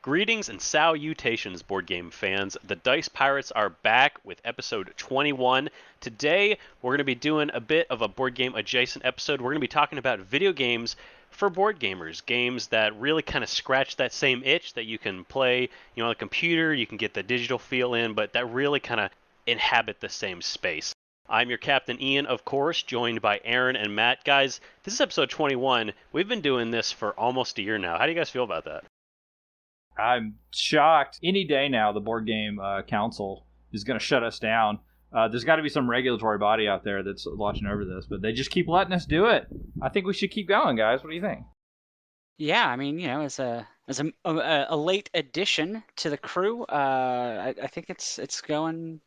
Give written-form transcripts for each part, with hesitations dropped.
Greetings and salutations, board game fans. The Dice Pirates are back with episode 21. Today, we're going to be doing a bit of a board game adjacent episode. We're going to be talking about video games for board gamers, games that really kind of scratch that same itch that you can play, on the computer, you can get the digital feel in, but that really kind of inhabit the same space. I'm your Captain Ian, of course, joined by Aaron and Matt. Guys, this is episode 21. We've been doing this for almost a year now. How do you guys feel about that? I'm shocked. Any day now, the Board Game Council is going to shut us down. There's got to be some regulatory body out there that's watching over this, but they just keep letting us do it. I think we should keep going, guys. What do you think? Yeah, I mean, as a late addition to the crew, I think it's going.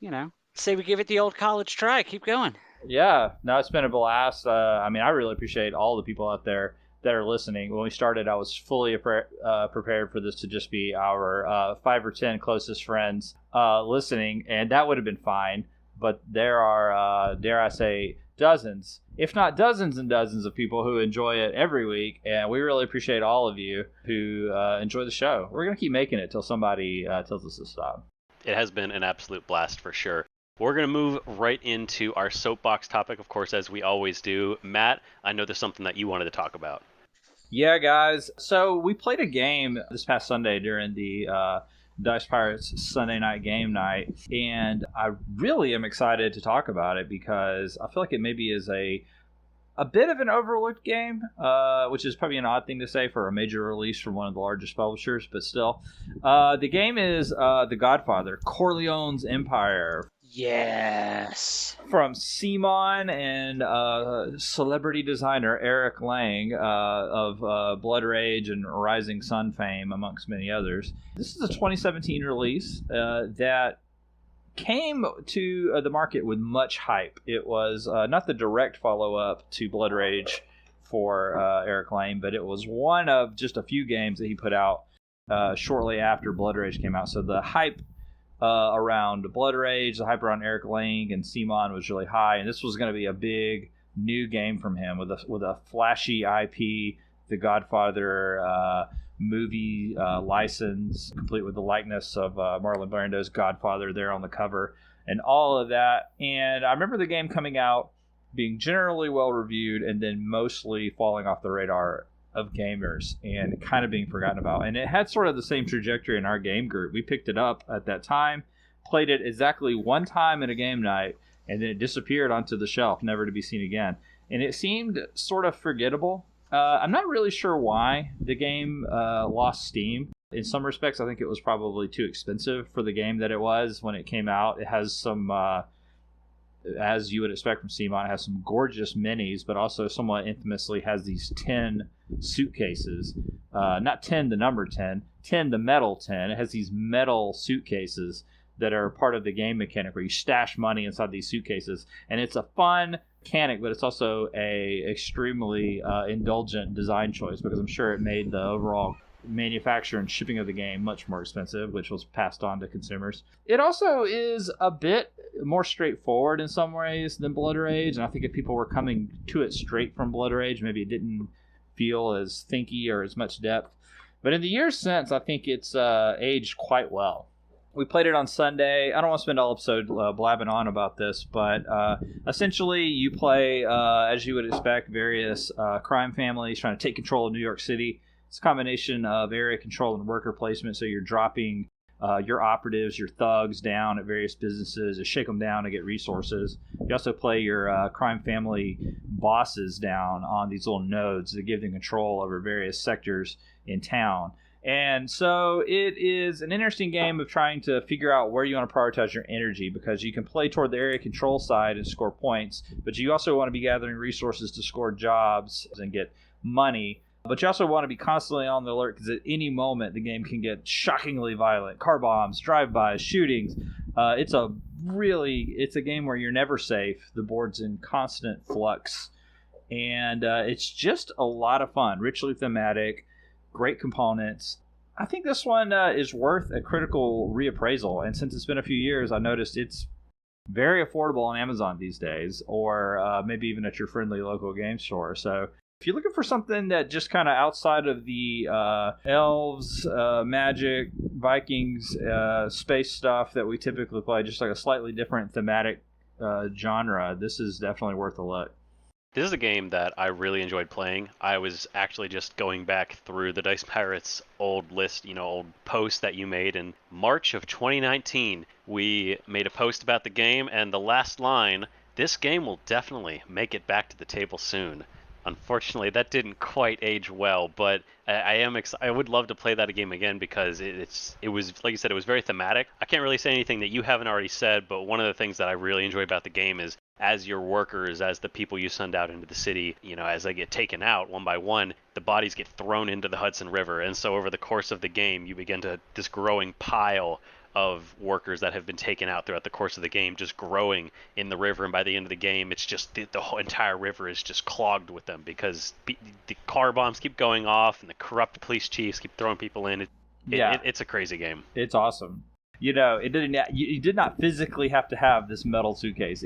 Say we give it the old college try. Keep going. Yeah, no, it's been a blast. I really appreciate all the people out there that are listening. When we started, I was fully prepared for this to just be our 5 or 10 closest friends listening, and that would have been fine. But there are, dare I say, dozens, if not dozens and dozens of people who enjoy it every week, and we really appreciate all of you who enjoy the show. We're going to keep making it till somebody tells us to stop. It has been an absolute blast for sure. We're going to move right into our soapbox topic, of course, as we always do. Matt, I know there's something that you wanted to talk about. Yeah, guys. So we played a game this past Sunday during the Dice Pirates Sunday night game night, and I really am excited to talk about it because I feel like it maybe is a bit of an overlooked game, which is probably an odd thing to say for a major release from one of the largest publishers, but still. The game is The Godfather, Corleone's Empire. Yes. From CMON and celebrity designer Eric Lang of Blood Rage and Rising Sun fame, amongst many others. This is a 2017 release that came to the market with much hype. It was not the direct follow-up to Blood Rage for Eric Lang, but it was one of just a few games that he put out shortly after Blood Rage came out. So the hype around Blood Rage, the hype around Eric Lang and CMON was really high, and this was going to be a big new game from him with a flashy IP, the Godfather movie license, complete with the likeness of Marlon Brando's Godfather there on the cover, and all of that. And I remember the game coming out, being generally well reviewed, and then mostly falling off the radar of gamers and kind of being forgotten about. And it had sort of the same trajectory in our game group. We picked it up at that time, played it exactly one time at a game night, and then it disappeared onto the shelf, never to be seen again. And it seemed sort of forgettable. I'm not really sure why the game lost steam. In some respects, I think it was probably too expensive for the game that it was when it came out. It has some, as you would expect from CMON, it has some gorgeous minis, but also somewhat infamously has these 10 suitcases. Not 10 the number 10, 10 the metal 10. It has these metal suitcases that are part of the game mechanic where you stash money inside these suitcases. And it's a fun mechanic, but it's also a extremely indulgent design choice because I'm sure it made the overall manufacture and shipping of the game much more expensive, which was passed on to consumers. It also is a bit more straightforward in some ways than Blood Rage, and I think if people were coming to it straight from Blood Rage, maybe it didn't feel as thinky or as much depth. But in the years since, I think it's aged quite well. We played it on Sunday. I don't want to spend all episode blabbing on about this, but essentially you play, as you would expect, various crime families trying to take control of New York City. It's a combination of area control and worker placement, so you're dropping your operatives, your thugs down at various businesses to shake them down to get resources. You also play your crime family bosses down on these little nodes that give them control over various sectors in town. And so it is an interesting game of trying to figure out where you want to prioritize your energy, because you can play toward the area control side and score points, but you also want to be gathering resources to score jobs and get money. But you also want to be constantly on the alert because at any moment the game can get shockingly violent. Car bombs, drive-bys, shootings. It's a game where you're never safe. The board's in constant flux. And it's just a lot of fun. Richly thematic, great components. I think this one is worth a critical reappraisal. And since it's been a few years, I noticed it's very affordable on Amazon these days, or maybe even at your friendly local game store. So if you're looking for something that just kind of outside of the elves, magic, Vikings, space stuff that we typically play, just like a slightly different thematic genre, this is definitely worth a look. This is a game that I really enjoyed playing. I was actually just going back through the Dice Pirates old list, old post that you made in March of 2019. We made a post about the game, and the last line, "This game will definitely make it back to the table soon." Unfortunately, that didn't quite age well, but I would love to play that game again because it was, like you said, it was very thematic. I can't really say anything that you haven't already said, but one of the things that I really enjoy about the game is as your workers, as the people you send out into the city, as they get taken out one by one, the bodies get thrown into the Hudson River. And so over the course of the game, you begin to this growing pile of workers that have been taken out throughout the course of the game, just growing in the river. And by the end of the game, it's just the whole entire river is just clogged with them because the car bombs keep going off and the corrupt police chiefs keep throwing people in. It's a crazy game. It's awesome. It didn't. You did not physically have to have this metal suitcase.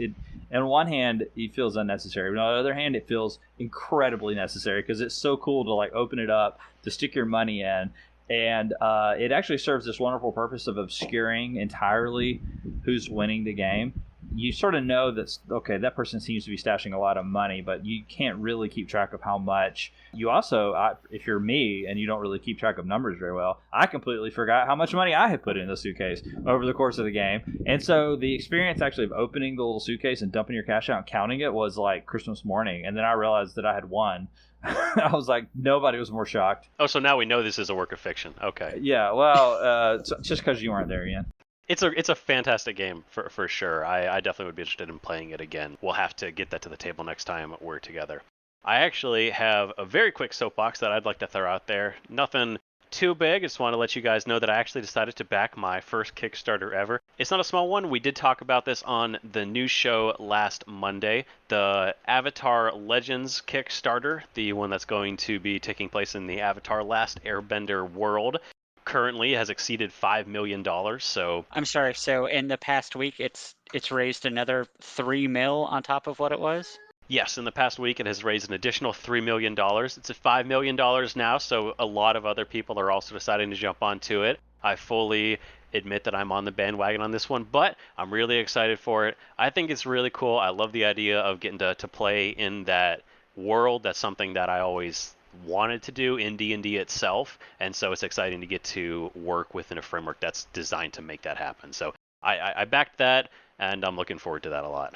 On one hand, it feels unnecessary, but on the other hand, it feels incredibly necessary because it's so cool to like open it up, to stick your money in, and it actually serves this wonderful purpose of obscuring entirely who's winning the game. You sort of know that, okay, that person seems to be stashing a lot of money, but you can't really keep track of how much. You also, if you're me and you don't really keep track of numbers very well, I completely forgot how much money I had put in the suitcase over the course of the game. And so the experience actually of opening the little suitcase and dumping your cash out and counting it was like Christmas morning. And then I realized that I had won. I was like, nobody was more shocked. Oh, so now we know this is a work of fiction. Okay. Yeah, well, just because you weren't there, Ian. It's a fantastic game for sure. I definitely would be interested in playing it again. We'll have to get that to the table next time we're together. I actually have a very quick soapbox that I'd like to throw out there. Nothing too big. I just want to let you guys know that I actually decided to back my first Kickstarter ever. It's not a small one. We did talk about this on the news show last Monday. The Avatar Legends Kickstarter, the one that's going to be taking place in the Avatar Last Airbender world, currently has exceeded $5 million. So I'm sorry. So in the past week, it's raised another $3 million on top of what it was. Yes, in the past week, it has raised an additional $3 million. It's at $5 million now, so a lot of other people are also deciding to jump onto it. I fully admit that I'm on the bandwagon on this one, but I'm really excited for it. I think it's really cool. I love the idea of getting to play in that world. That's something that I always wanted to do in D&D itself, and so it's exciting to get to work within a framework that's designed to make that happen. So I backed that, and I'm looking forward to that a lot.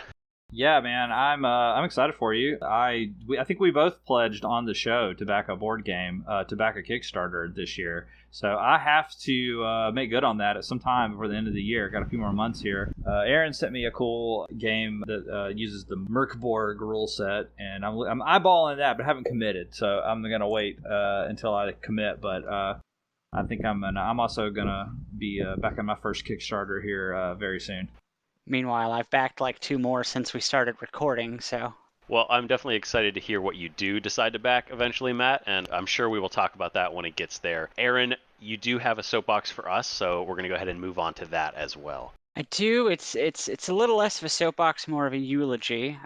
Yeah, man, I'm excited for you. I think we both pledged on the show to back a board game, to back a Kickstarter this year. So I have to make good on that at some time before the end of the year. Got a few more months here. Aaron sent me a cool game that uses the Merkborg rule set, and I'm eyeballing that, but haven't committed. So I'm gonna wait until I commit. But I think I'm also gonna be backing my first Kickstarter here very soon. Meanwhile, I've backed like 2 more since we started recording, so. Well, I'm definitely excited to hear what you do decide to back eventually, Matt, and I'm sure we will talk about that when it gets there. Aaron, you do have a soapbox for us, so we're going to go ahead and move on to that as well. I do. It's a little less of a soapbox, more of a eulogy.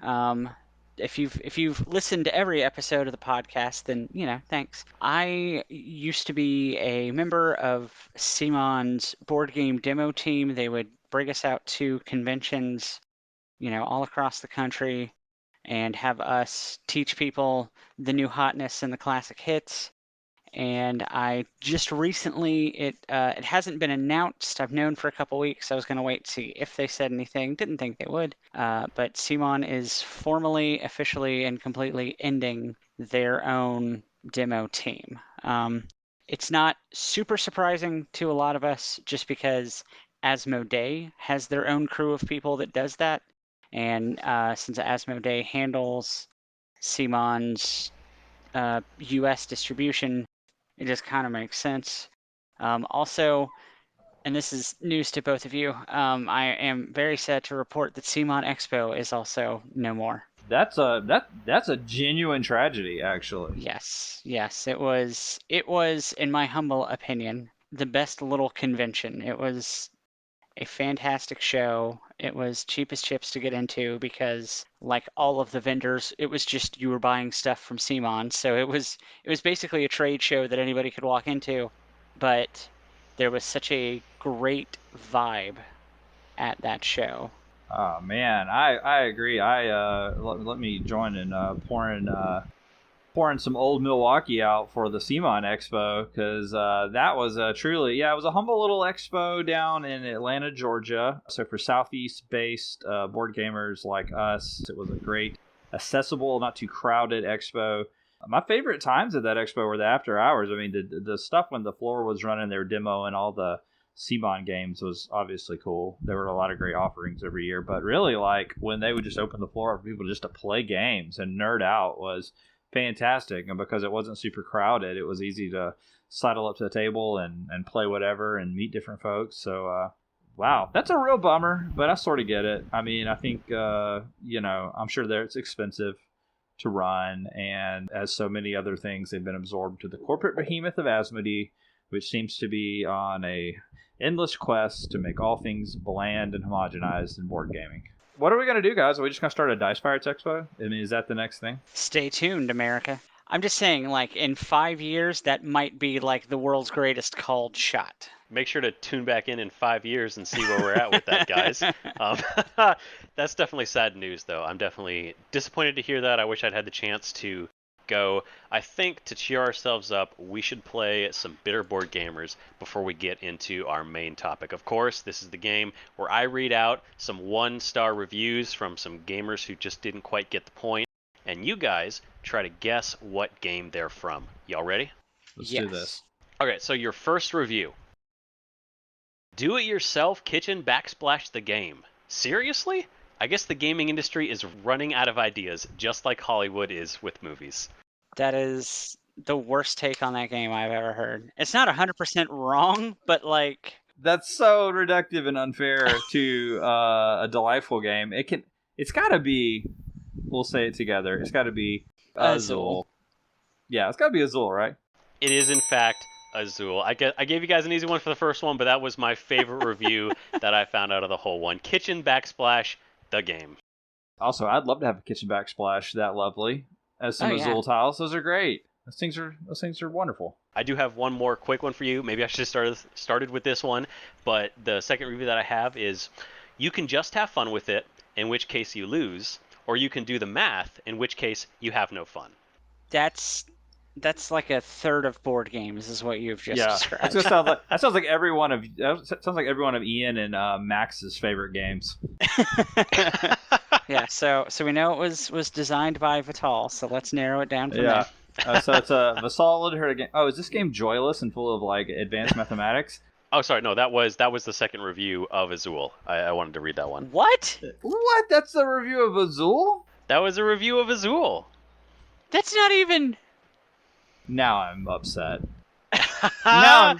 If you've listened to every episode of the podcast, then thanks. I used to be a member of CMON's board game demo team. They would bring us out to conventions, all across the country, and have us teach people the new hotness and the classic hits. And I just recently, it hasn't been announced. I've known for a couple weeks. I was going to wait to see if they said anything. Didn't think they would. But CMON is formally, officially, and completely ending their own demo team. It's not super surprising to a lot of us just because Asmodee has their own crew of people that does that. And since Asmodee handles CMON's US distribution, it just kind of makes sense. Also, and this is news to both of you, I am very sad to report that CMON Expo is also no more. That's a genuine tragedy, actually. Yes, it was, in my humble opinion, the best little convention. It was a fantastic show. It was cheap as chips to get into because, like all of the vendors, it was just you were buying stuff from CMON. So it was basically a trade show that anybody could walk into, but there was such a great vibe at that show. Oh man, I agree. Let me join in pouring some old Milwaukee out for the CMON Expo, because that was it was a humble little expo down in Atlanta, Georgia. So for Southeast-based board gamers like us, it was a great, accessible, not too crowded expo. My favorite times at that expo were the after hours. I mean, the stuff when the floor was running, they were demoing all the CMON games was obviously cool. There were a lot of great offerings every year, but really, like, when they would just open the floor for people just to play games and nerd out was fantastic. And because it wasn't super crowded, it was easy to sidle up to the table and play whatever and meet different folks. So wow, that's a real bummer, but I sort of get it. I mean, I think I'm sure it's expensive to run, and as so many other things, they've been absorbed to the corporate behemoth of Asmodee, which seems to be on a endless quest to make all things bland and homogenized in board gaming. What are we going to do, guys? Are we just going to start a Dice Pirates Expo? I mean, is that the next thing? Stay tuned, America. I'm just saying, like, in 5 years, that might be, like, the world's greatest called shot. Make sure to tune back in 5 years and see where we're at with that, guys. That's definitely sad news, though. I'm definitely disappointed to hear that. I wish I'd had the chance to go. I think to cheer ourselves up, we should play some Bitter Board Gamers before we get into our main topic. Of course, this is the game where I read out some 1-star reviews from some gamers who just didn't quite get the point, and you guys try to guess what game they're from. Y'all ready? Let's do this. Okay, so your first review. Do-it-yourself kitchen backsplash the game. Seriously? I guess the gaming industry is running out of ideas, just like Hollywood is with movies. That is the worst take on that game I've ever heard. It's not 100% wrong, but like... That's so reductive and unfair to a delightful game. It's got to be, we'll say it together, it's got to be Azul. Yeah, it's got to be Azul, right? It is, in fact, Azul. I gave you guys an easy one for the first one, but that was my favorite review that I found out of the whole one. Kitchen backsplash, the game. Also, I'd love to have a kitchen backsplash that lovely as some Azul tiles. Those are great. Those things are wonderful. I do have one more quick one for you. Maybe I should have started with this one, but the second review that I have is, you can just have fun with it, in which case you lose, or you can do the math, in which case you have no fun. That's like a third of board games, is what you've just described. That sounds like every one of Ian and Max's favorite games. Yeah, so we know it was designed by Vital, so let's narrow it down from there. So it's a solid game. Oh, is this game joyless and full of like advanced mathematics? Oh, sorry, no, that was the second review of Azul. I wanted to read that one. What? What? That's the review of Azul? That was a review of Azul. That's not even... Now I'm upset. I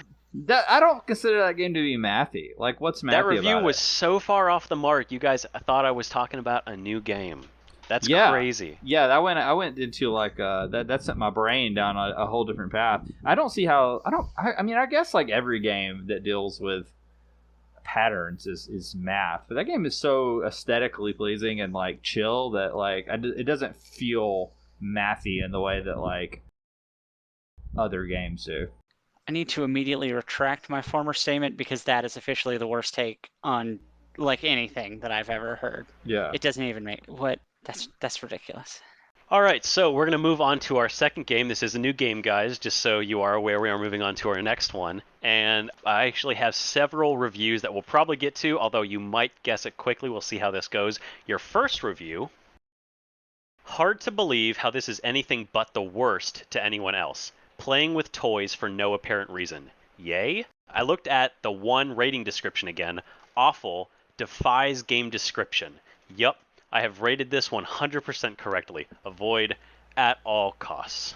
don't consider that game to be mathy. Like, what's mathy about it? That review was so far off the mark. You guys thought I was talking about a new game. That's crazy. Yeah, I went into like that sent my brain down a whole different path. I don't see how I mean, I guess like every game that deals with patterns is math, but that game is so aesthetically pleasing and like chill that like it doesn't feel mathy in the way that like other games do. I need to immediately retract my former statement, because that is officially the worst take on like anything that I've ever heard. Yeah. It doesn't even make what that's ridiculous. All right, so we're going to move on to our second game. This is a new game, guys, just so you are aware. We are moving on to our next one. And I actually have several reviews that we'll probably get to, although you might guess it quickly. We'll see how this goes. Your first review: hard to believe how this is anything but the worst to anyone else. Playing with toys for no apparent reason. Yay? I looked at the one rating description again. Awful. Defies game description. Yup. I have rated this 100% correctly. Avoid at all costs.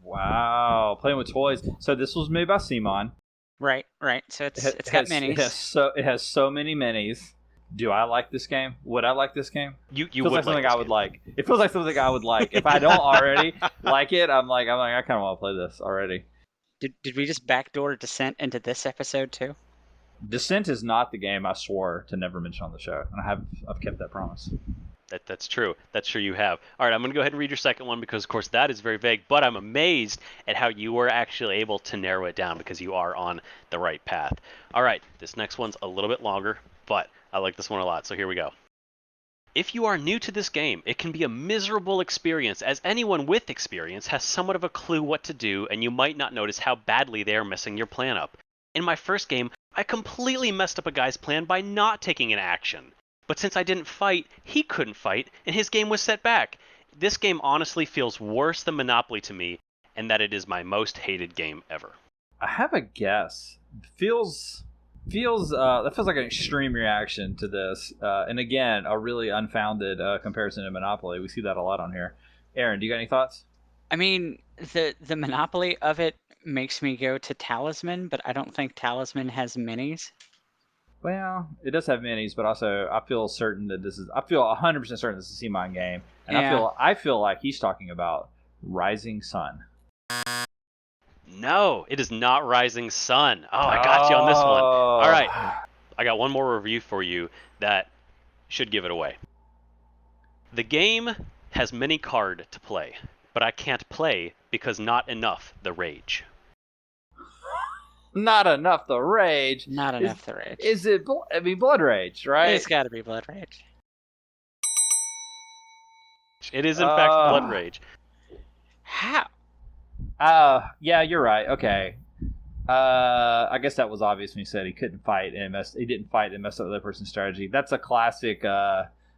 Wow, playing with toys. So this was made by CMON. Right. So it's got minis. It has so many minis. Do I like this game? Would I like this game? You feels would like something like I would like. It feels like something I would like. If I don't already like it, I'm like I kind of want to play this already. Did we just backdoor Descent into this episode too? Descent is not the game I swore to never mention on the show, and I've kept that promise. That's true. That's true you have. All right, I'm going to go ahead and read your second one because, of course, that is very vague, but I'm amazed at how you were actually able to narrow it down because you are on the right path. All right, this next one's a little bit longer, but I like this one a lot, so here we go. If you are new to this game, it can be a miserable experience, as anyone with experience has somewhat of a clue what to do, and you might not notice how badly they are messing your plan up. In my first game, I completely messed up a guy's plan by not taking an action. But since I didn't fight, he couldn't fight, and his game was set back. This game honestly feels worse than Monopoly to me, and that it is my most hated game ever. I have a guess. That feels like an extreme reaction to this, and again, a really unfounded comparison to Monopoly. We see that a lot on here. Aaron, do you got any thoughts? I mean, the monopoly of it makes me go to Talisman, but I don't think Talisman has minis. Well, it does have minis, but also I feel certain that I feel 100% certain this is a CMON game, and Yeah. I feel like he's talking about Rising Sun. No, it is not Rising Sun. Oh, I got you on this one. All right, I got one more review for you that should give it away. The game has many card to play, but I can't play because not enough the rage. Not enough the rage. Not enough the rage. Is it? Blood Rage, right? It's got to be Blood Rage. It is in fact Blood Rage. How? Yeah, you're right. Okay. I guess that was obvious when he said he couldn't fight and he didn't fight and messed up the other person's strategy. That's a classic.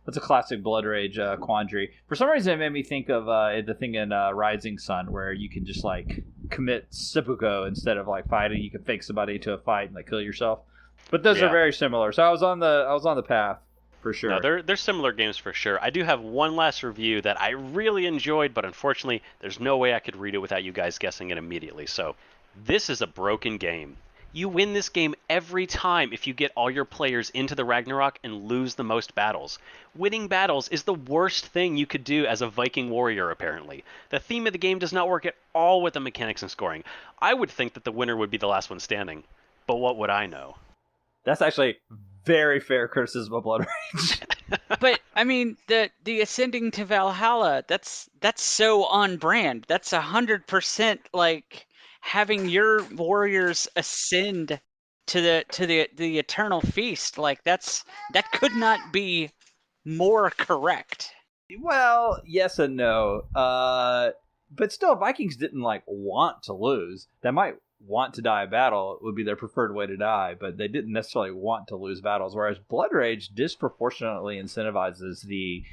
That's a classic Blood Rage quandary. For some reason, it made me think of the thing in Rising Sun where you can just like commit seppuku instead of like fighting. You can fake somebody to a fight and like kill yourself. But those are very similar. So I was on the path for sure. No, they're similar games for sure. I do have one last review that I really enjoyed, but unfortunately, there's no way I could read it without you guys guessing it immediately. So, this is a broken game. You win this game every time if you get all your players into the Ragnarok and lose the most battles. Winning battles is the worst thing you could do as a Viking warrior, apparently. The theme of the game does not work at all with the mechanics and scoring. I would think that the winner would be the last one standing, but what would I know? That's actually very fair criticism of Blood Rage. But I mean, the ascending to Valhalla, that's so on brand. That's 100% like having your warriors ascend to the eternal feast. Like that could not be more correct. Well, yes and no. But still, Vikings didn't like want to lose. They might want to die a battle. It would be their preferred way to die, but they didn't necessarily want to lose battles. Whereas Blood Rage disproportionately incentivizes the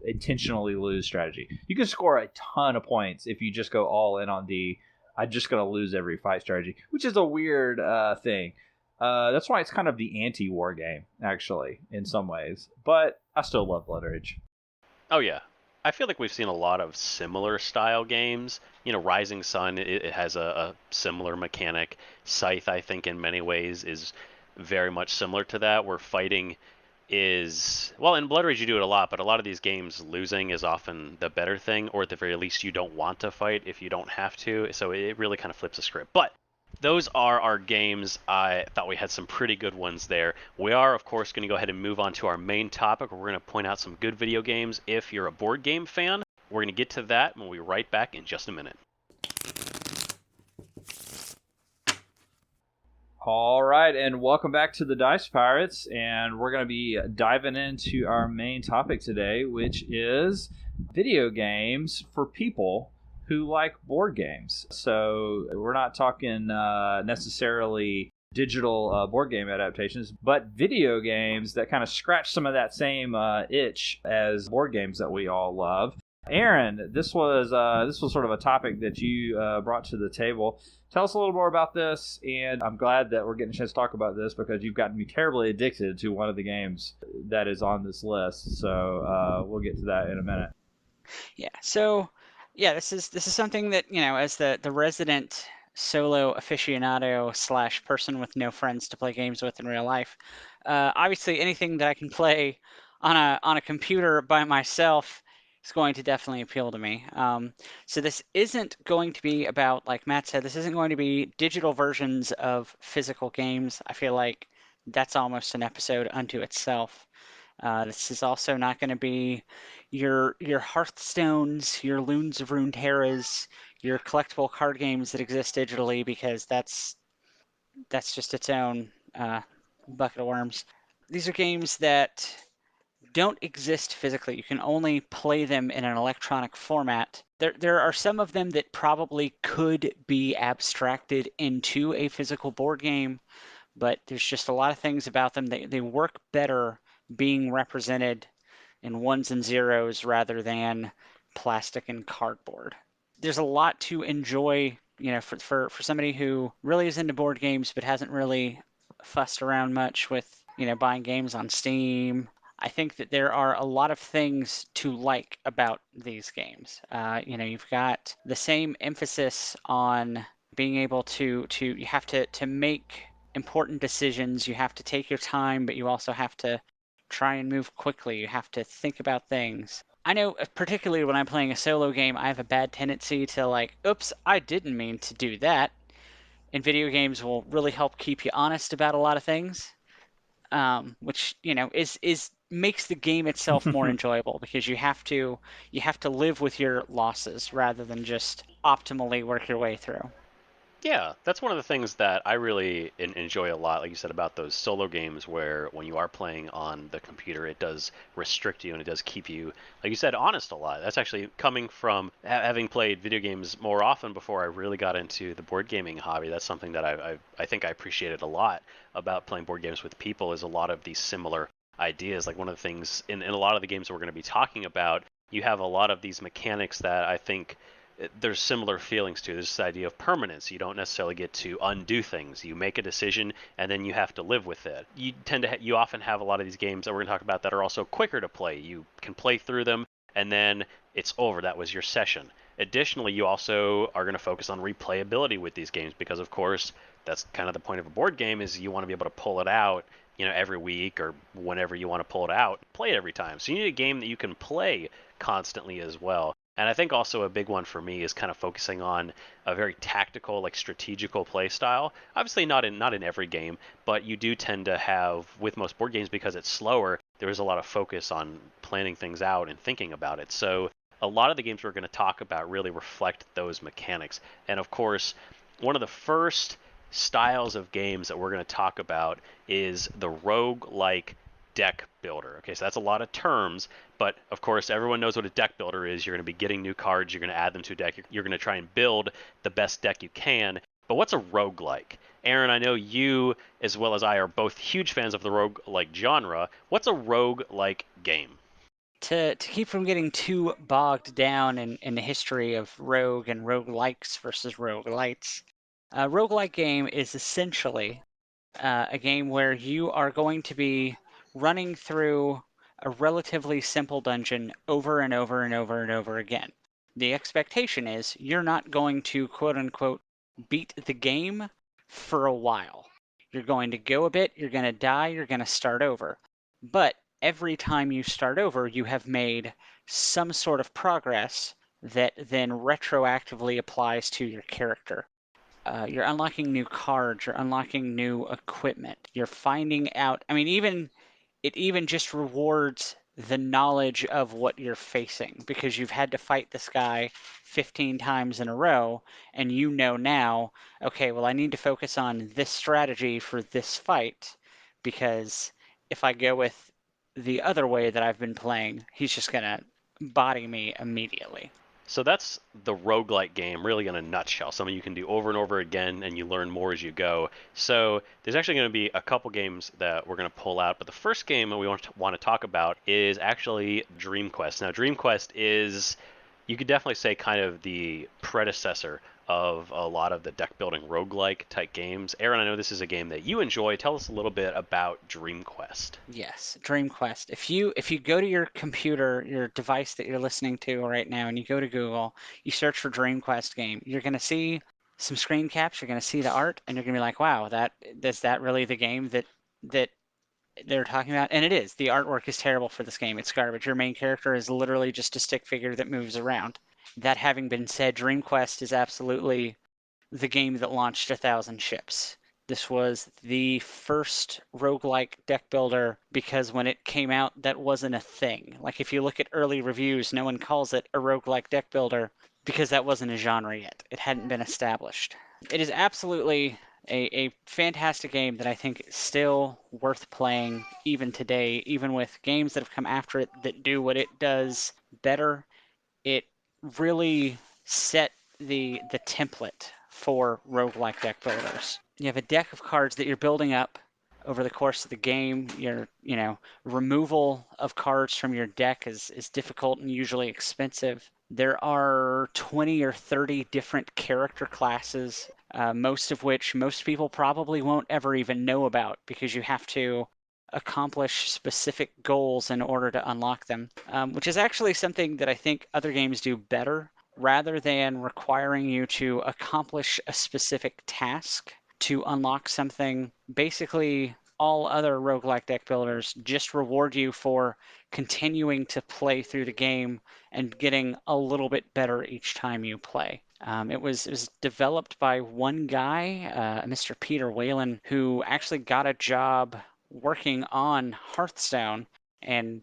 intentionally lose strategy. You can score a ton of points if you just go all in on the I'm just going to lose every fight strategy, which is a weird thing. That's why it's kind of the anti-war game, actually, in some ways. But I still love Blood Rage. Oh, yeah. I feel like we've seen a lot of similar style games. You know, Rising Sun, it has a similar mechanic. Scythe, I think, in many ways is very much similar to that, where fighting is... Well, in Blood Rage you do it a lot, but a lot of these games, losing is often the better thing, or at the very least you don't want to fight if you don't have to, so it really kind of flips the script. But those are our games. I thought we had some pretty good ones there. We are, of course, going to go ahead and move on to our main topic, where we're going to point out some good video games if you're a board game fan. We're going to get to that when we're right back in just a minute. All right, and welcome back to the Dice Pirates, and we're going to be diving into our main topic today, which is video games for people who like board games. So we're not talking necessarily digital board game adaptations, but video games that kind of scratch some of that same itch as board games that we all love. Aaron, this was sort of a topic that you brought to the table. Tell us a little more about this, and I'm glad that we're getting a chance to talk about this because you've gotten me terribly addicted to one of the games that is on this list. So we'll get to that in a minute. Yeah. So, yeah, this is something that, you know, as the resident solo aficionado / person with no friends to play games with in real life, obviously anything that I can play on a computer by myself is going to definitely appeal to me. So this isn't going to be about, like Matt said, this isn't going to be digital versions of physical games. I feel like that's almost an episode unto itself. This is also not going to be your Hearthstones, your Loons of Runeterras, your collectible card games that exist digitally, because that's just its own bucket of worms. These are games that don't exist physically. You can only play them in an electronic format. There are some of them that probably could be abstracted into a physical board game, but there's just a lot of things about them that they work better being represented in ones and zeros rather than plastic and cardboard. There's a lot to enjoy, for somebody who really is into board games but hasn't really fussed around much with, buying games on Steam. I think that there are a lot of things to like about these games. You've got the same emphasis on being able to you have to make important decisions. You have to take your time, but you also have to try and move quickly. You have to think about things. I know, particularly when I'm playing a solo game, I have a bad tendency to like, oops, I didn't mean to do that. And video games will really help keep you honest about a lot of things, which is makes the game itself more enjoyable, because you have to live with your losses rather than just optimally work your way through. Yeah, that's one of the things that I really enjoy a lot, like you said, about those solo games where when you are playing on the computer, it does restrict you and it does keep you, like you said, honest a lot. That's actually coming from having played video games more often before I really got into the board gaming hobby. That's something that I think I appreciated a lot about playing board games with people, is a lot of these similar ideas. Like one of the things in a lot of the games that we're going to be talking about, you have a lot of these mechanics that I think there's similar feelings to. There's this idea of permanence. You don't necessarily get to undo things. You make a decision and then you have to live with it. You often have a lot of these games that we're going to talk about that are also quicker to play. You can play through them and then it's over. That was your session. Additionally, you also are going to focus on replayability with these games, because of course that's kind of the point of a board game, is you want to be able to pull it out, every week or whenever you want to pull it out, play it every time. So you need a game that you can play constantly as well. And I think also a big one for me is kind of focusing on a very tactical, like strategical play style. Obviously not in every game, but you do tend to have, with most board games, because it's slower, there is a lot of focus on planning things out and thinking about it. So a lot of the games we're going to talk about really reflect those mechanics. And of course, one of the first styles of games that we're going to talk about is the roguelike deck builder. Okay, so that's a lot of terms, but of course everyone knows what a deck builder is. You're going to be getting new cards, you're going to add them to a deck, you're going to try and build the best deck you can. But what's a roguelike? Aaron, I know you as well as I are both huge fans of the roguelike genre. What's a roguelike game? To keep from getting too bogged down in the history of rogue and roguelikes versus roguelites, a roguelike game is essentially a game where you are going to be running through a relatively simple dungeon over and over and over and over again. The expectation is you're not going to quote unquote beat the game for a while. You're going to go a bit, you're going to die, you're going to start over. But every time you start over, you have made some sort of progress that then retroactively applies to your character. You're unlocking new cards, you're unlocking new equipment, you're finding out. I mean, it even just rewards the knowledge of what you're facing, because you've had to fight this guy 15 times in a row, and you know now, okay, well, I need to focus on this strategy for this fight, because if I go with the other way that I've been playing, he's just going to body me immediately. So that's the roguelike game, really in a nutshell. Something you can do over and over again, and you learn more as you go. So there's actually going to be a couple games that we're going to pull out, but the first game that we want to talk about is actually Dream Quest. Now, Dream Quest is, you could definitely say, kind of the predecessor of a lot of the deck building roguelike type games. Aaron, I know this is a game that you enjoy. Tell us a little bit about Dream Quest. Yes, Dream Quest. If you go to your computer, your device that you're listening to right now, and you go to Google, you search for Dream Quest game, you're gonna see some screen caps, you're gonna see the art, and you're gonna be like, wow, is that really the game that they're talking about? And it is. The artwork is terrible for this game. It's garbage. Your main character is literally just a stick figure that moves around. That having been said, Dream Quest is absolutely the game that launched 1,000 ships. This was the first roguelike deck builder because when it came out, that wasn't a thing. Like if you look at early reviews, no one calls it a roguelike deck builder because that wasn't a genre yet. It hadn't been established. It is absolutely a fantastic game that I think is still worth playing even today, even with games that have come after it that do what it does better. It really set the template for roguelike deck builders. You have a deck of cards that you're building up over the course of the game. Your removal of cards from your deck is difficult and usually expensive. There are 20 or 30 different character classes, most of which most people probably won't ever even know about because you have to accomplish specific goals in order to unlock them, which is actually something that I think other games do better. Rather than requiring you to accomplish a specific task to unlock something, basically all other roguelike deck builders just reward you for continuing to play through the game and getting a little bit better each time you play. It was developed by one guy, Mr. Peter Whalen, who actually got a job working on Hearthstone and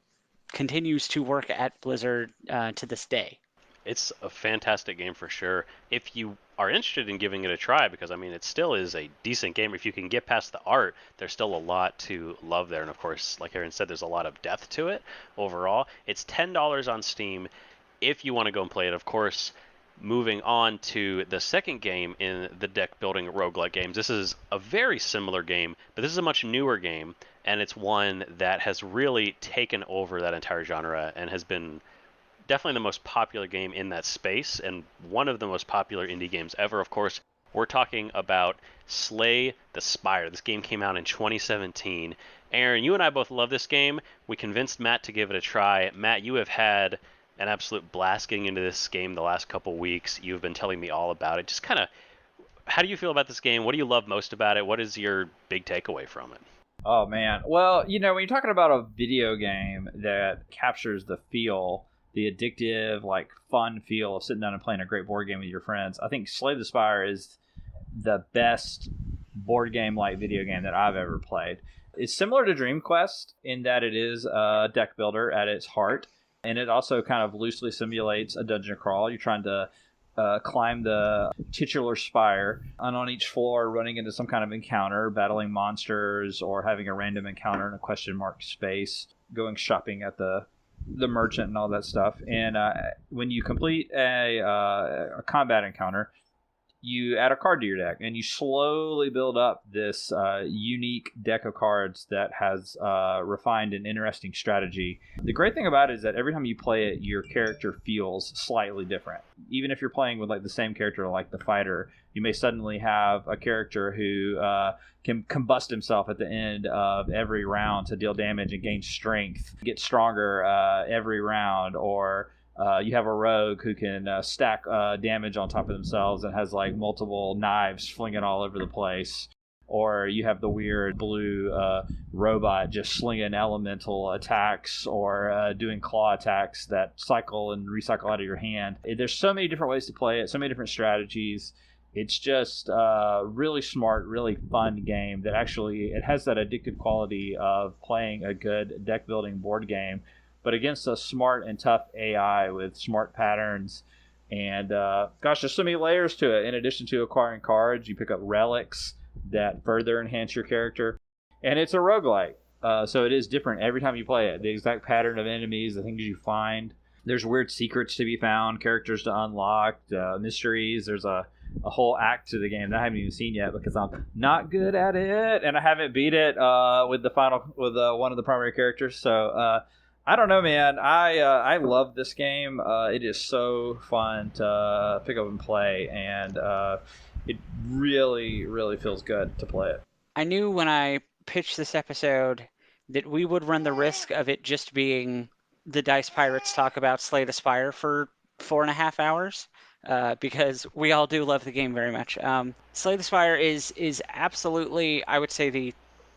continues to work at Blizzard to this day. It's a fantastic game for sure. If you are interested in giving it a try, because I mean, it still is a decent game. If you can get past the art, there's still a lot to love there. And of course, like Aaron said, there's a lot of depth to it overall. It's $10 on Steam if you want to go and play it. Of course, moving on to the second game in the deck building roguelike games. This is a very similar game, but this is a much newer game, and it's one that has really taken over that entire genre and has been definitely the most popular game in that space and one of the most popular indie games ever. Of course, we're talking about Slay the Spire. This game came out in 2017. Aaron, you and I both love this game. We convinced Matt to give it a try. Matt, you have had an absolute blast getting into this game the last couple weeks. You've been telling me all about it. Just kind of, how do you feel about this game? What do you love most about it? What is your big takeaway from it? Oh, man. Well, when you're talking about a video game that captures the feel, the addictive, like fun feel of sitting down and playing a great board game with your friends, I think Slay the Spire is the best board game like video game that I've ever played. It's similar to Dream Quest in that it is a deck builder at its heart, and it also kind of loosely simulates a dungeon crawl. You're trying to climb the titular spire, and on each floor running into some kind of encounter, battling monsters or having a random encounter in a question mark space, going shopping at the merchant and all that stuff. And when you complete a combat encounter, you add a card to your deck, and you slowly build up this unique deck of cards that has refined an interesting strategy. The great thing about it is that every time you play it, your character feels slightly different. Even if you're playing with like the same character, like the fighter, you may suddenly have a character who can combust himself at the end of every round to deal damage and gain strength, get stronger every round, or you have a rogue who can stack damage on top of themselves and has like multiple knives flinging all over the place. Or you have the weird blue robot just slinging elemental attacks or doing claw attacks that cycle and recycle out of your hand. There's so many different ways to play it, so many different strategies. It's just a really smart, really fun game that actually it has that addictive quality of playing a good deck building board game, but against a smart and tough AI with smart patterns. And gosh, there's so many layers to it. In addition to acquiring cards, you pick up relics that further enhance your character. And it's a roguelike, so it is different every time you play it. The exact pattern of enemies, the things you find. There's weird secrets to be found, characters to unlock, mysteries. There's a whole act to the game that I haven't even seen yet because I'm not good at it, and I haven't beat it with one of the primary characters. So I don't know, man. I love this game. It is so fun to pick up and play, and it really, really feels good to play it. I knew when I pitched this episode that we would run the risk of it just being the Dice Pirates talk about Slay the Spire for 4.5 hours. Because we all do love the game very much. Slay the Spire is absolutely, I would say, the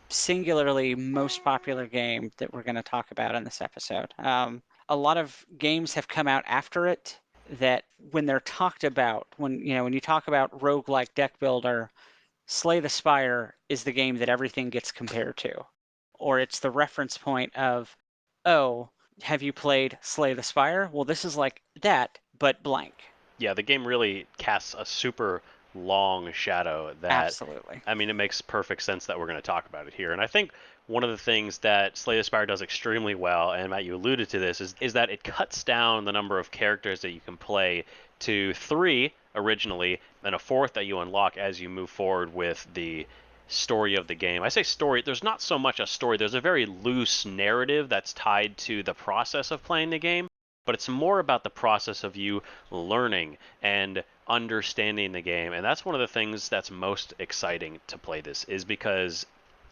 singularly most popular game that we're going to talk about in this episode. A lot of games have come out after it that when they're talked about, when you talk about roguelike deck builder, Slay the Spire is the game that everything gets compared to. Or it's the reference point of, oh, have you played Slay the Spire? Well, this is like that, but blank. Yeah, the game really casts a super long shadow that, Absolutely. I mean, it makes perfect sense that we're going to talk about it here. And I think one of the things that Slay the Spire does extremely well, and Matt, you alluded to this, is that it cuts down the number of characters that you can play to 3 originally, and a 4th that you unlock as you move forward with the story of the game. I say story, there's not so much a story, there's a very loose narrative that's tied to the process of playing the game, but it's more about the process of you learning and understanding the game. And that's one of the things that's most exciting to play this, is because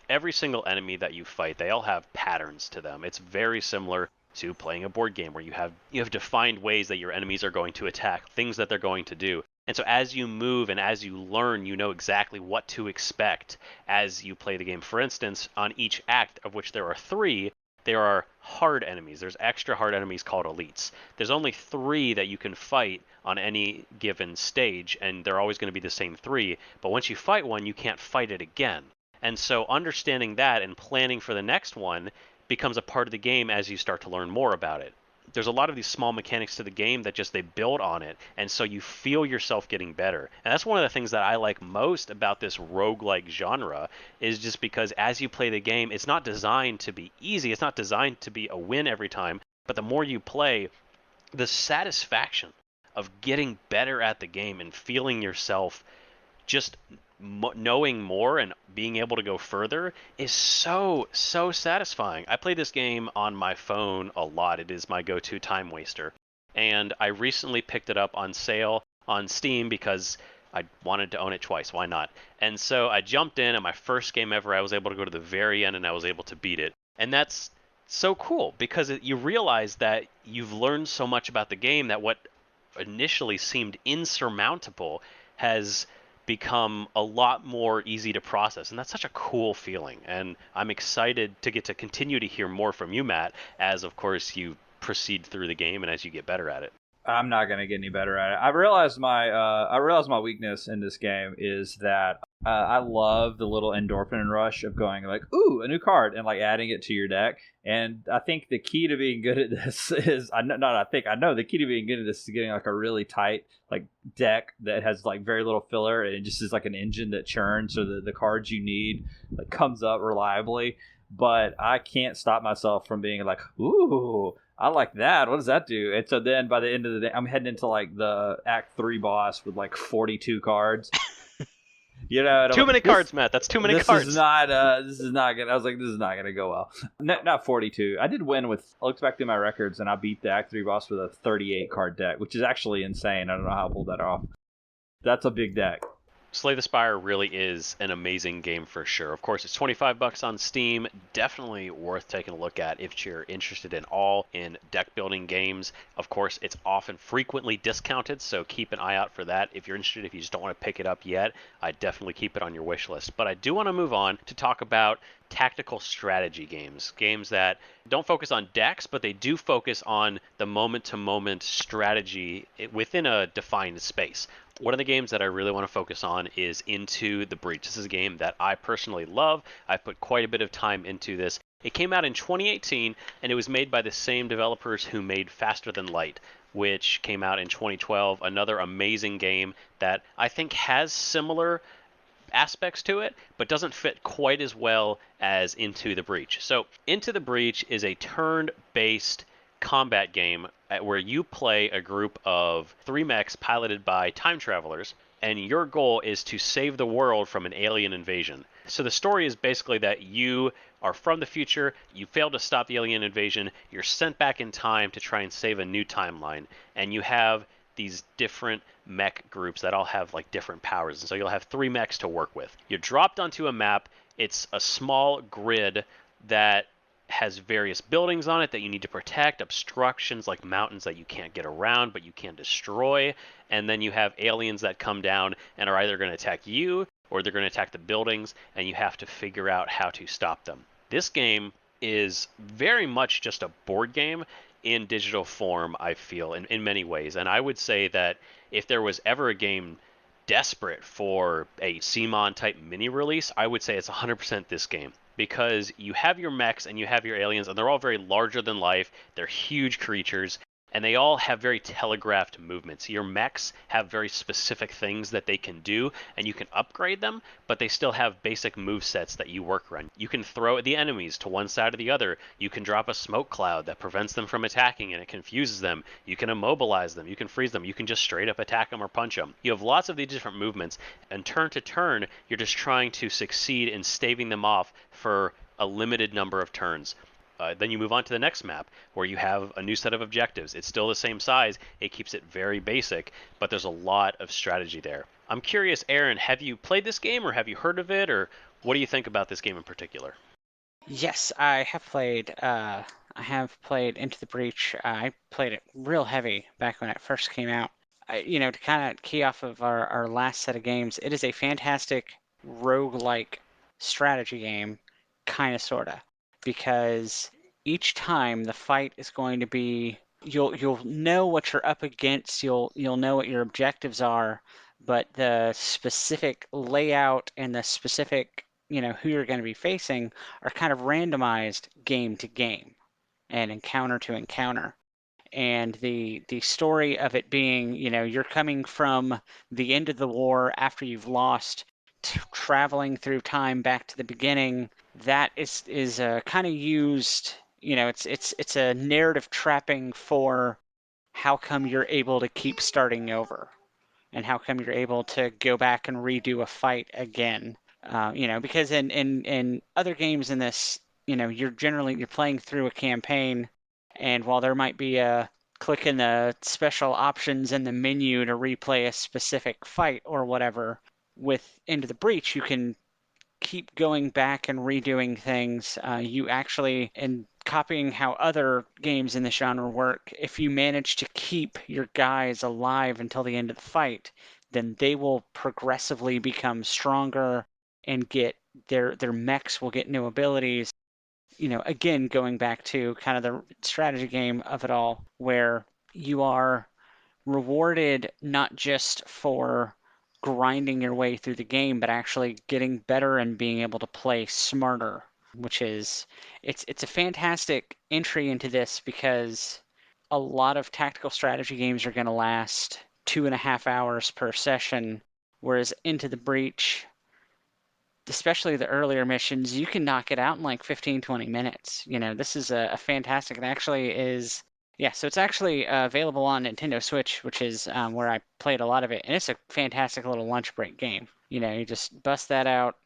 every single enemy that you fight, they all have patterns to them. It's very similar to playing a board game where you have defined ways that your enemies are going to attack, things that they're going to do. And so as you move and as you learn, you know exactly what to expect as you play the game. For instance, on each act, of which there are 3, there are hard enemies. There's extra hard enemies called elites. There's only 3 that you can fight on any given stage, and they're always going to be the same 3. But once you fight one, you can't fight it again. And so understanding that and planning for the next one becomes a part of the game as you start to learn more about it. There's a lot of these small mechanics to the game that just they build on it, and so you feel yourself getting better. And that's one of the things that I like most about this roguelike genre, is just because as you play the game, it's not designed to be easy, it's not designed to be a win every time, but the more you play, the satisfaction of getting better at the game and feeling yourself just knowing more and being able to go further is so satisfying. I play this game on my phone a lot. It is my go-to time waster, and I recently picked it up on sale on Steam because I wanted to own it twice. Why not? And so I jumped in, and my first game ever, I was able to go to the very end and I was able to beat it. And that's so cool because you realize that you've learned so much about the game that what initially seemed insurmountable has become a lot more easy to process, and that's such a cool feeling. And I'm excited to get to continue to hear more from you, Matt, as of course you proceed through the game and as you get better at it. I'm not gonna get any better at it. I realized my weakness in this game is that I love the little endorphin rush of going like, ooh, a new card, and like adding it to your deck. And I think the key to being good at this is I know the key to being good at this is getting like a really tight like deck that has like very little filler, and it just is like an engine that churns so that the cards you need like comes up reliably. But I can't stop myself from being like, ooh, I like that. What does that do? And so then by the end of the day, I'm heading into like the Act 3 boss with like 42 cards. You know, too many cards, Matt. That's too many cards. This is not gonna. I was like, this is not gonna go well. Not 42. I did win with. I looked back through my records and I beat the Act 3 boss with a 38 card deck, which is actually insane. I don't know how I pulled that off. That's a big deck. Slay the Spire really is an amazing game for sure. Of course, it's $25 on Steam. Definitely worth taking a look at if you're interested in deck building games. Of course, it's often frequently discounted, so keep an eye out for that. If you're interested, if you just don't want to pick it up yet, I definitely keep it on your wish list. But I do want to move on to talk about tactical strategy games that don't focus on decks, but they do focus on the moment-to-moment strategy within a defined space. One of the games that I really want to focus on is Into the Breach. This is a game that I personally love. I put quite a bit of time into this. It came out in 2018, and it was made by the same developers who made Faster Than Light, which came out in 2012. Another amazing game that I think has similar aspects to it, but doesn't fit quite as well as Into the Breach. So Into the Breach is a turn-based combat game where you play a group of 3 mechs piloted by time travelers, and your goal is to save the world from an alien invasion. So the story is basically that you are from the future, you failed to stop the alien invasion, you're sent back in time to try and save a new timeline, and you have these different mech groups that all have like different powers, and so you'll have 3 mechs to work with. You're dropped onto a map. It's a small grid that has various buildings on it that you need to protect, obstructions like mountains that you can't get around but you can destroy, and then you have aliens that come down and are either going to attack you or they're going to attack the buildings, and you have to figure out how to stop them. This game is very much just a board game in digital form, I feel, in many ways, and I would say that if there was ever a game desperate for a CMON type mini release, I would say it's 100% this game. Because you have your mechs and you have your aliens, and they're all very larger than life. They're huge creatures, and they all have very telegraphed movements. Your mechs have very specific things that they can do, and you can upgrade them, but they still have basic move sets that you work around. You can throw the enemies to one side or the other. You can drop a smoke cloud that prevents them from attacking and it confuses them. You can immobilize them. You can freeze them. You can just straight up attack them or punch them. You have lots of these different movements, and turn to turn, you're just trying to succeed in staving them off for a limited number of turns. Then you move on to the next map where you have a new set of objectives. It's still the same size. It keeps it very basic, but there's a lot of strategy there. I'm curious, Aaron, have you played this game or have you heard of it, or what do you think about this game in particular? Yes, I have played. I have played Into the Breach. I played it real heavy back when it first came out. To kind of key off of our last set of games, it is a fantastic roguelike strategy game, kind of sorta, because each time the fight is going to be you'll know what you're up against, you'll know what your objectives are, but the specific layout and the specific, who you're going to be facing are kind of randomized game to game and encounter to encounter. And the story of it being, you're coming from the end of the war after you've lost, traveling through time back to the beginning, that is kind of used. It's a narrative trapping for how come you're able to keep starting over, and how come you're able to go back and redo a fight again. Because in other games in this, you're playing through a campaign, and while there might be a click in the special options in the menu to replay a specific fight or whatever, with Into the Breach, you can keep going back and redoing things. You actually, in copying how other games in the genre work, if you manage to keep your guys alive until the end of the fight, then they will progressively become stronger and get their mechs will get new abilities. Again, going back to kind of the strategy game of it all, where you are rewarded not just for grinding your way through the game, but actually getting better and being able to play smarter, which is it's a fantastic entry into this, because a lot of tactical strategy games are going to last 2.5 hours per session, whereas Into the Breach, especially the earlier missions, you can knock it out in like 15-20 minutes. This is a fantastic, and actually is, yeah, so it's actually available on Nintendo Switch, which is where I played a lot of it, and it's a fantastic little lunch break game. You just bust that out,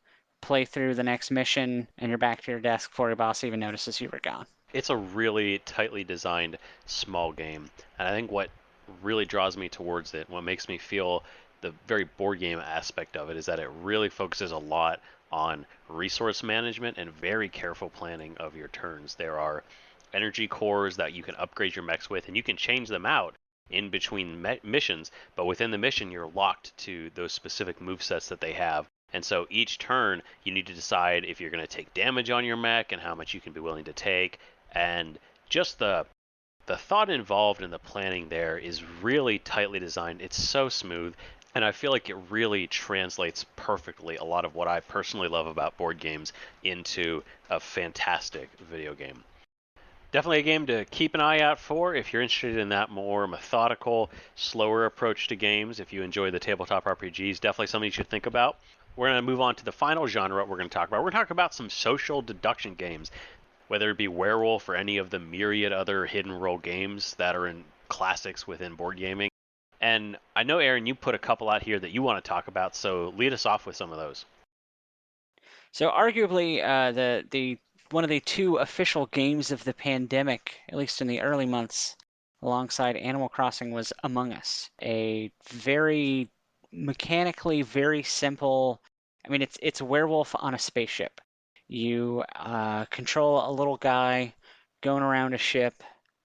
play through the next mission, and you're back to your desk before your boss even notices you were gone. It's a really tightly designed small game, and I think what really draws me towards it, what makes me feel the very board game aspect of it, is that it really focuses a lot on resource management and very careful planning of your turns. There are energy cores that you can upgrade your mechs with, and you can change them out in between missions, but within the mission you're locked to those specific movesets that they have. And so each turn you need to decide if you're going to take damage on your mech and how much you can be willing to take. And just the thought involved in the planning there is really tightly designed. It's so smooth, and I feel like it really translates perfectly a lot of what I personally love about board games into a fantastic video game. Definitely a game to keep an eye out for if you're interested in that more methodical, slower approach to games. If you enjoy the tabletop RPGs, definitely something you should think about. We're going to move on to the final genre we're going to talk about. We're going to talk about some social deduction games, whether it be Werewolf or any of the myriad other hidden role games that are in classics within board gaming. And I know, Aaron, you put a couple out here that you want to talk about, so lead us off with some of those. So arguably, the one of the two official games of the pandemic, at least in the early months, alongside Animal Crossing, was Among Us. A very mechanically very simple. I mean, it's a werewolf on a spaceship. You control a little guy going around a ship,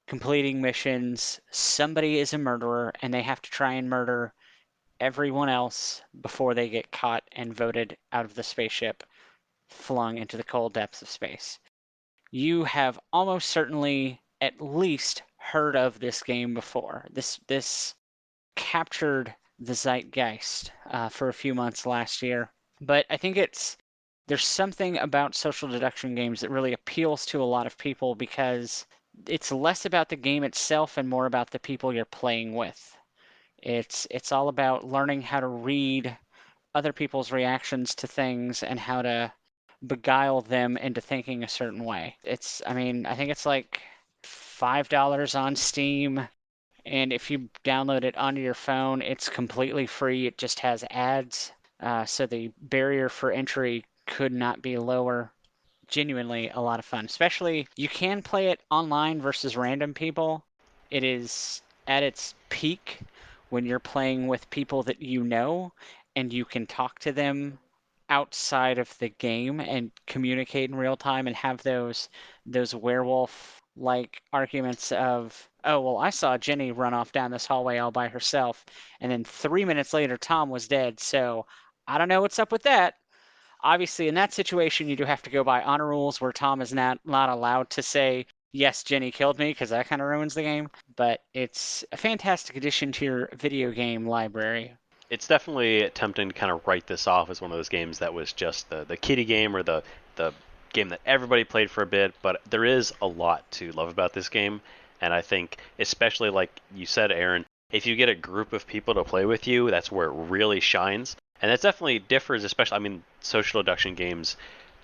completing missions. Somebody is a murderer, and they have to try and murder everyone else before they get caught and voted out of the spaceship, flung into the cold depths of space. You have almost certainly at least heard of this game before. This captured the zeitgeist for a few months last year. But I think there's something about social deduction games that really appeals to a lot of people because it's less about the game itself and more about the people you're playing with. It's all about learning how to read other people's reactions to things and how to beguile them into thinking a certain way. I mean, I think it's like $5 on Steam, and if you download it onto your phone, it's completely free. It just has ads, so the barrier for entry could not be lower. Genuinely a lot of fun, especially you can play it online versus random people. It is at its peak when you're playing with people that you know and you can talk to them outside of the game and communicate in real time and have those werewolf like arguments of, oh well, I saw Jenny run off down this hallway all by herself, and then 3 minutes later Tom was dead, so I don't know what's up with that. Obviously, in that situation, you do have to go by honor rules where Tom is not allowed to say, yes, Jenny killed me, because that kind of ruins the game. But it's a fantastic addition to your video game library. It's definitely tempting to kind of write this off as one of those games that was just the kiddie game or the game that everybody played for a bit, but there is a lot to love about this game. And I think, especially like you said, Aaron, if you get a group of people to play with you, that's where it really shines. And that definitely differs, especially, I mean, social deduction games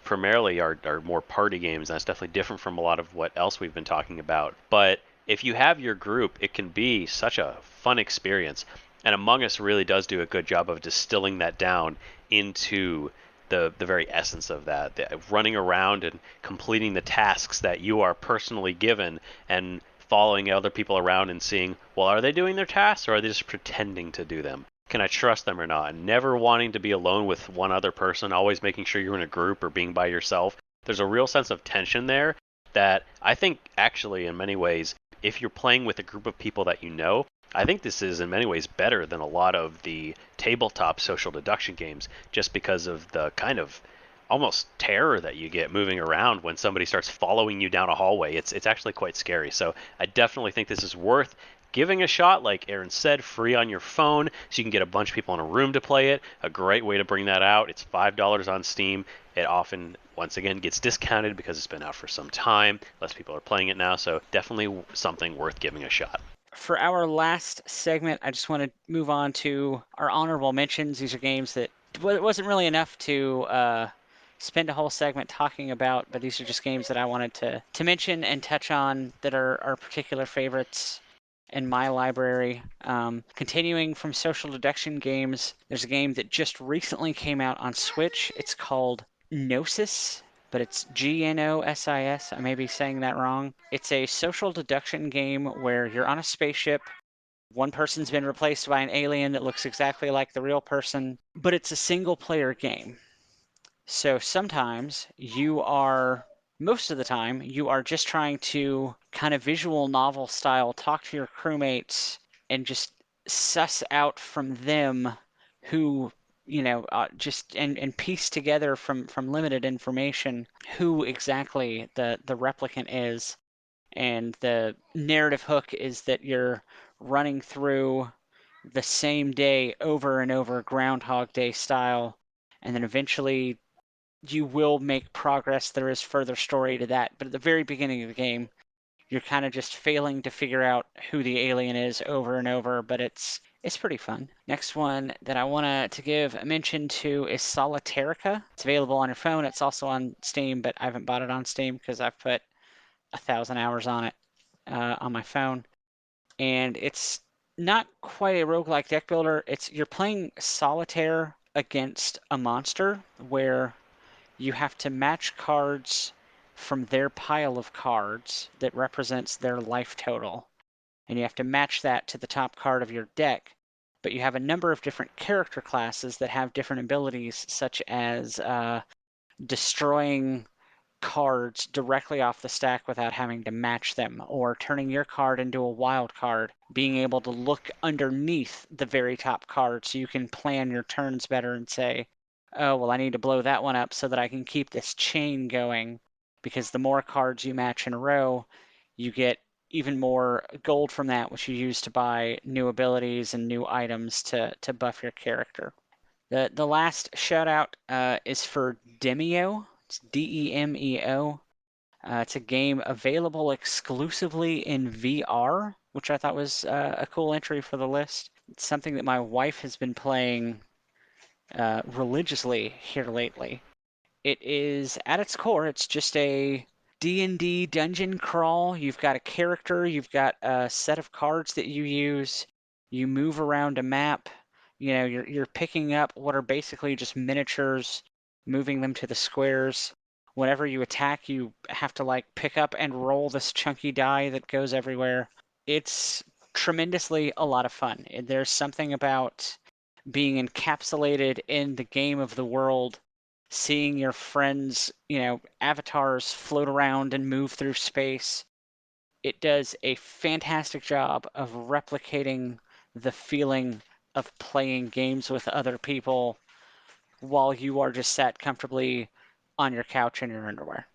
primarily are more party games, and that's definitely different from a lot of what else we've been talking about. But if you have your group, it can be such a fun experience. And Among Us really does do a good job of distilling that down into the very essence of that, running around and completing the tasks that you are personally given and following other people around and seeing, well, are they doing their tasks or are they just pretending to do them? Can I trust them or not? Never wanting to be alone with one other person, always making sure you're in a group or being by yourself. There's a real sense of tension there that I think actually in many ways, if you're playing with a group of people that you know, I think this is in many ways better than a lot of the tabletop social deduction games just because of the kind of almost terror that you get moving around when somebody starts following you down a hallway. It's actually quite scary. So I definitely think this is worth giving a shot, like Aaron said, free on your phone, so you can get a bunch of people in a room to play it. A great way to bring that out. It's $5 on Steam. It often, once again, gets discounted because it's been out for some time. Less people are playing it now, so definitely something worth giving a shot. For our last segment, I just want to move on to our honorable mentions. These are games that it wasn't really enough to spend a whole segment talking about, but these are just games that I wanted to mention and touch on that are particular favorites in my library. Continuing from social deduction games, there's a game that just recently came out on Switch. It's called Gnosis, but it's Gnosis. I may be saying that wrong. It's a social deduction game where you're on a spaceship. One person's been replaced by an alien that looks exactly like the real person, but it's a single player game. So sometimes most of the time, you are just trying to kind of visual novel style talk to your crewmates and just suss out from them who, just and piece together from limited information who exactly the replicant is. And the narrative hook is that you're running through the same day over and over, Groundhog Day style, and then eventually you will make progress. There is further story to that. But at the very beginning of the game, you're kind of just failing to figure out who the alien is over and over, but it's pretty fun. Next one that I want to give a mention to is Solitairica. It's available on your phone. It's also on Steam, but I haven't bought it on Steam because I've put 1,000 hours on it on my phone. And it's not quite a roguelike deck builder. You're playing solitaire against a monster where you have to match cards from their pile of cards that represents their life total. And you have to match that to the top card of your deck. But you have a number of different character classes that have different abilities, such as destroying cards directly off the stack without having to match them, or turning your card into a wild card, being able to look underneath the very top card so you can plan your turns better and say, oh, well, I need to blow that one up so that I can keep this chain going, because the more cards you match in a row, you get even more gold from that, which you use to buy new abilities and new items to buff your character. The last shout out is for Demeo. It's Demeo. It's a game available exclusively in VR, which I thought was a cool entry for the list. It's something that my wife has been playing religiously here lately. It is, at its core, it's just a D&D dungeon crawl. You've got a character, you've got a set of cards that you use. You move around a map. You're picking up what are basically just miniatures, moving them to the squares. Whenever you attack, you have to pick up and roll this chunky die that goes everywhere. It's tremendously a lot of fun. There's something about being encapsulated in the game of the world, seeing your friends, avatars float around and move through space. It does a fantastic job of replicating the feeling of playing games with other people while you are just sat comfortably on your couch in your underwear.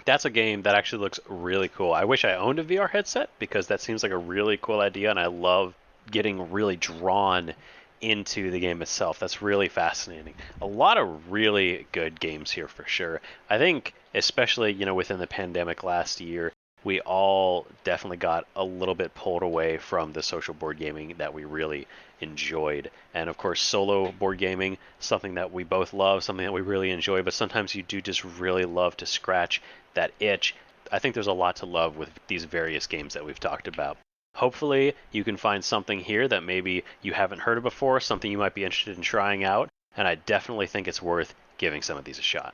That's a game that actually looks really cool. I wish I owned a VR headset because that seems like a really cool idea, and I love getting really drawn into the game itself. That's really fascinating. A lot of really good games here for sure. I think especially, within the pandemic last year, we all definitely got a little bit pulled away from the social board gaming that we really enjoyed. And of course, solo board gaming, something that we both love, something that we really enjoy, but sometimes you do just really love to scratch that itch. I think there's a lot to love with these various games that we've talked about. Hopefully, you can find something here that maybe you haven't heard of before, something you might be interested in trying out, and I definitely think it's worth giving some of these a shot.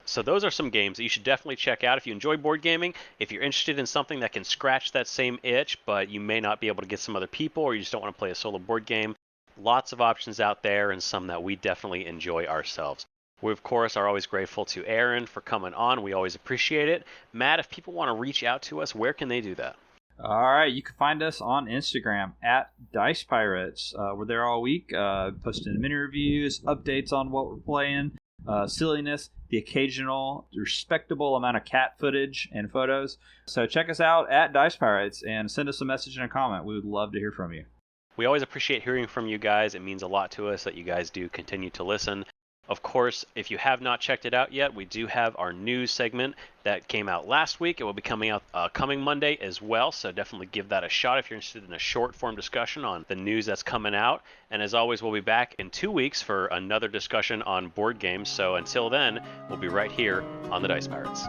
So those are some games that you should definitely check out if you enjoy board gaming. If you're interested in something that can scratch that same itch, but you may not be able to get some other people, or you just don't want to play a solo board game, lots of options out there, and some that we definitely enjoy ourselves. We, of course, are always grateful to Aaron for coming on. We always appreciate it. Matt, if people want to reach out to us, where can they do that? All right, you can find us on Instagram at Dice Pirates. We're there all week, posting mini reviews, updates on what we're playing, silliness, the occasional respectable amount of cat footage and photos. So check us out at Dice Pirates and send us a message and a comment. We would love to hear from you. We always appreciate hearing from you guys. It means a lot to us that you guys do continue to listen. Of course, if you have not checked it out yet, we do have our news segment that came out last week. It will be coming out coming Monday as well, so definitely give that a shot if you're interested in a short-form discussion on the news that's coming out. And as always, we'll be back in 2 weeks for another discussion on board games. So until then, we'll be right here on the Dice Pirates.